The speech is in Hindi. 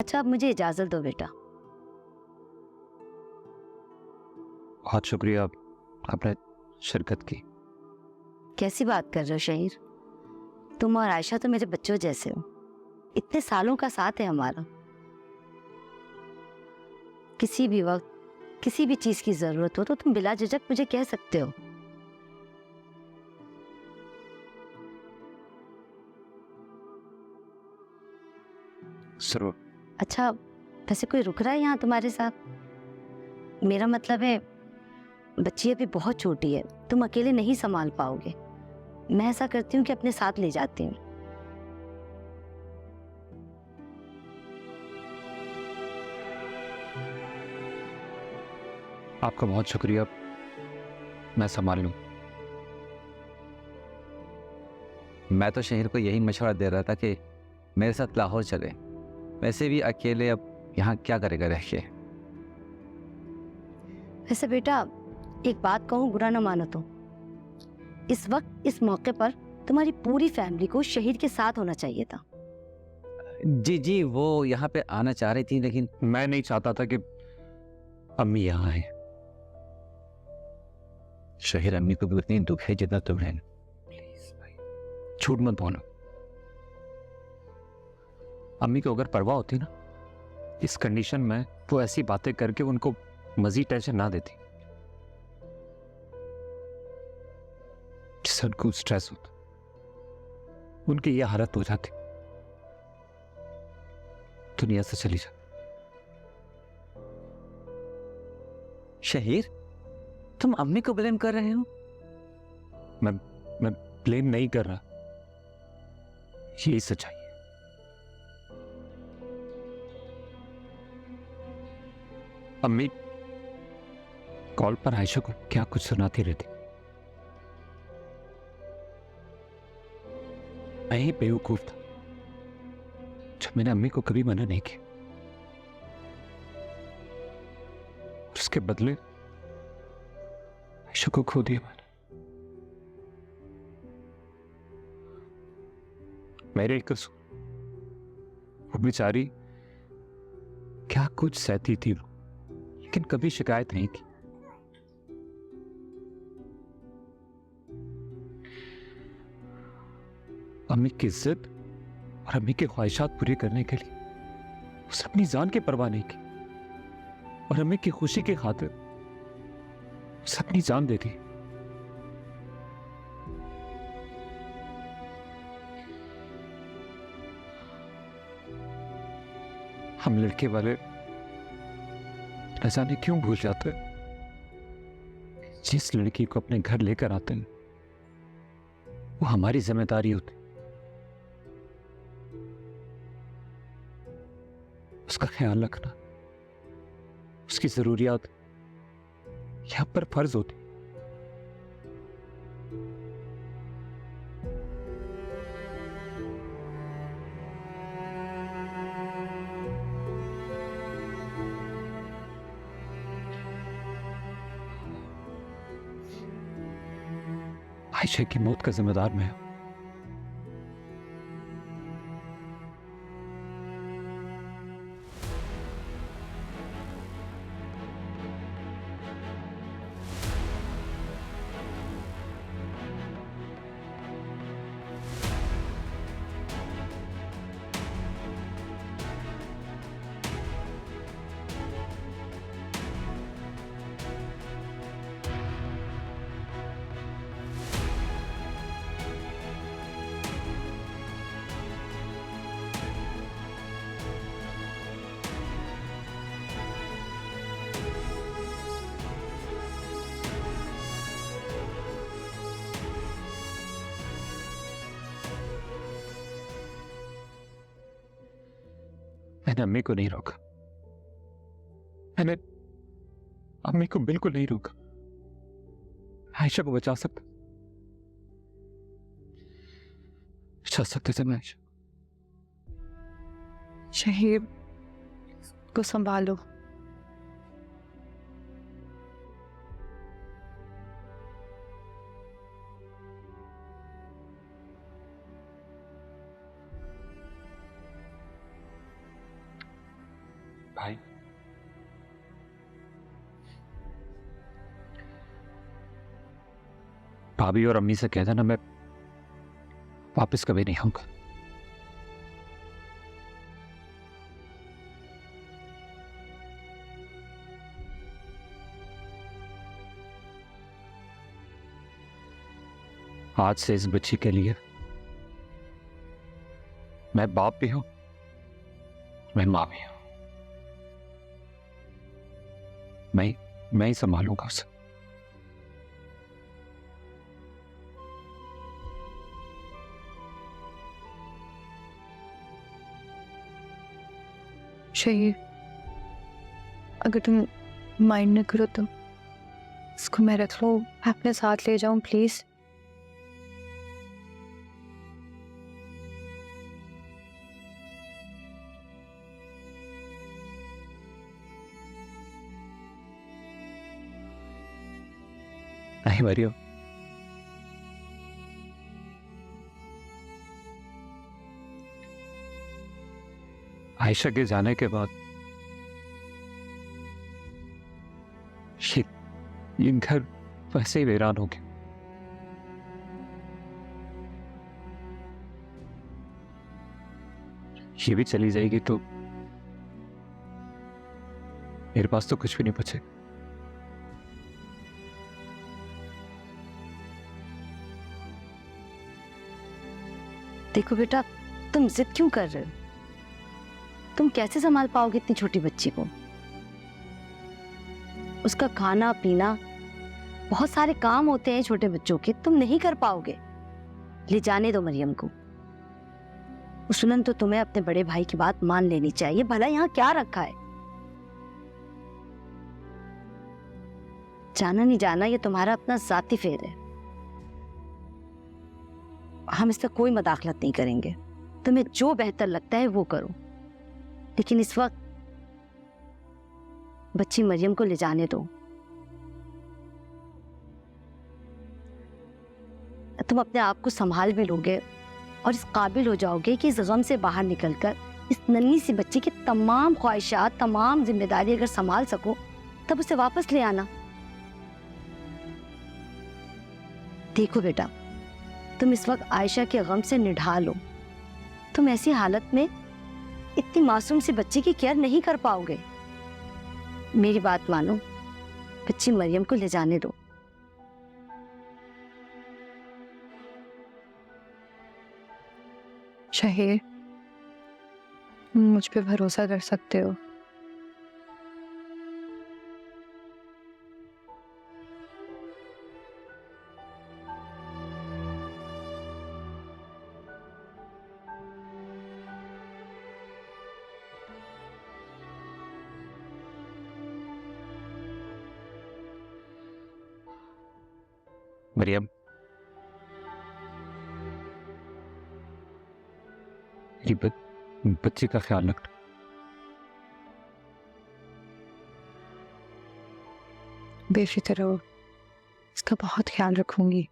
अच्छा, अब मुझे इजाजत दो बेटा। बहुत शुक्रिया आपने शिरकत की। कैसी बात कर रहे हो शहीर? तुम और आयशा तो मेरे बच्चों जैसे हो। इतने सालों का साथ है हमारा। किसी भी वक्त किसी भी चीज की जरूरत हो तो तुम बिला झिझक मुझे कह सकते हो। जरूर। अच्छा, वैसे कोई रुक रहा है यहाँ तुम्हारे साथ? मेरा मतलब है, बच्ची अभी बहुत छोटी है, तुम अकेले नहीं संभाल पाओगे। मैं ऐसा करती हूँ कि अपने साथ ले जाती हूँ। आपका बहुत शुक्रिया, मैं संभाल लूँ। मैं तो शहीर को यही मशवरा दे रहा था कि मेरे साथ लाहौर चले। वैसे भी अकेले अब यहाँ क्या करेगा रह के। वैसे बेटा, एक बात कहूँ, बुरा ना मानो तो, इस वक्त इस मौके पर तुम्हारी पूरी फैमिली को शहीद के साथ होना चाहिए था। जी जी, वो यहाँ पे आना चाह रही थी लेकिन मैं नहीं चाहता था कि अम्मी यहाँ आए। शहीर अम्मी को भी उतनी दुख है जितना तुम्हें। प्लीज भाई, झूठ मत बोलो। अम्मी को अगर परवाह होती ना, इस कंडीशन में वो ऐसी बातें करके उनको मजीद टेंशन ना देती। जिससे उनको स्ट्रेस होता, उनकी ये हालत हो जाती, दुनिया से चली जाती। शहीर, तुम अम्मी को ब्लेम कर रहे हो? मैं ब्लेम नहीं कर रहा, यही सच्चाई है। अम्मी कॉल पर आयशा को क्या कुछ सुनाती रहती। मैं ही बेवकूफ था जब मैंने अम्मी को कभी मना नहीं किया। उसके बदले आयशा को खो दिया मैंने। मेरे ही कसूर। वो बेचारी क्या कुछ सहती थी वो, लेकिन कभी शिकायत नहीं की। अम्मी की इज्जत और अम्मी की ख्वाहिशात पूरी करने के लिए उसने अपनी जान की परवाह नहीं की, और अम्मी की खुशी की खातिर उसने अपनी जान दे दी। हम लड़के वाले न जाने क्यों भूल जाते हैं, जिस लड़की को अपने घर लेकर आते हैं वो हमारी जिम्मेदारी होती। उसका ख्याल रखना, उसकी जरूरियात यहां पर फर्ज होती। आयशा की मौत का जिम्मेदार मैं हूं। मैंने अम्मी को नहीं रोका, मैंने अम्मी को बिल्कुल नहीं रोका। आयशा को बचा सकते थे मैं आयशा। शहीद को संभालो। भाई, भाभी और अम्मी से कह देना मैं वापस कभी नहीं आऊंगा। आज से इस बच्ची के लिए मैं बाप भी हूं, मैं मां भी हूं। मैं ही संभालूंगा उसे। शहीर, अगर तुम माइंड न करो तो इसको मैं रख लूं, मैं अपने साथ ले जाऊं प्लीज। नहीं मरियम, आयशा के जाने के बाद ये घर वैसे ही वीरान हो गया। ये भी चली जाएगी तो मेरे पास तो कुछ भी नहीं बचेगा। देखो बेटा, तुम जिद क्यों कर रहे हो? तुम कैसे संभाल पाओगे इतनी छोटी बच्ची को? उसका खाना पीना, बहुत सारे काम होते हैं छोटे बच्चों के, तुम नहीं कर पाओगे। ले जाने दो मरियम को। उसलन तो तुम्हें अपने बड़े भाई की बात मान लेनी चाहिए। भला यहाँ क्या रखा है? जाना नहीं जाना ये तुम्हारा अपना जाती फेर है। हम इसका कोई मदाखलत नहीं करेंगे। तुम्हें जो बेहतर लगता है वो करो, लेकिन इस वक्त बच्ची मरियम को ले जाने दो। तुम अपने आप को संभाल भी लोगे और इस काबिल हो जाओगे कि इस गम से बाहर निकलकर इस नन्ही सी बच्ची की तमाम ख्वाहिशात, तमाम जिम्मेदारी अगर संभाल सको तब उसे वापस ले आना। देखो बेटा, तुम इस वक्त आयशा के गम से निढाल हो। तुम ऐसी हालत में इतनी मासूम सी बच्ची की केयर नहीं कर पाओगे। मेरी बात मानो, बच्ची मरियम को ले जाने दो। शहीर, मुझ पे भरोसा कर सकते हो। मरियम, ये बच्ची का ख्याल रखना। बेफिक्र रहो, इसका बहुत ख्याल रखूंगी।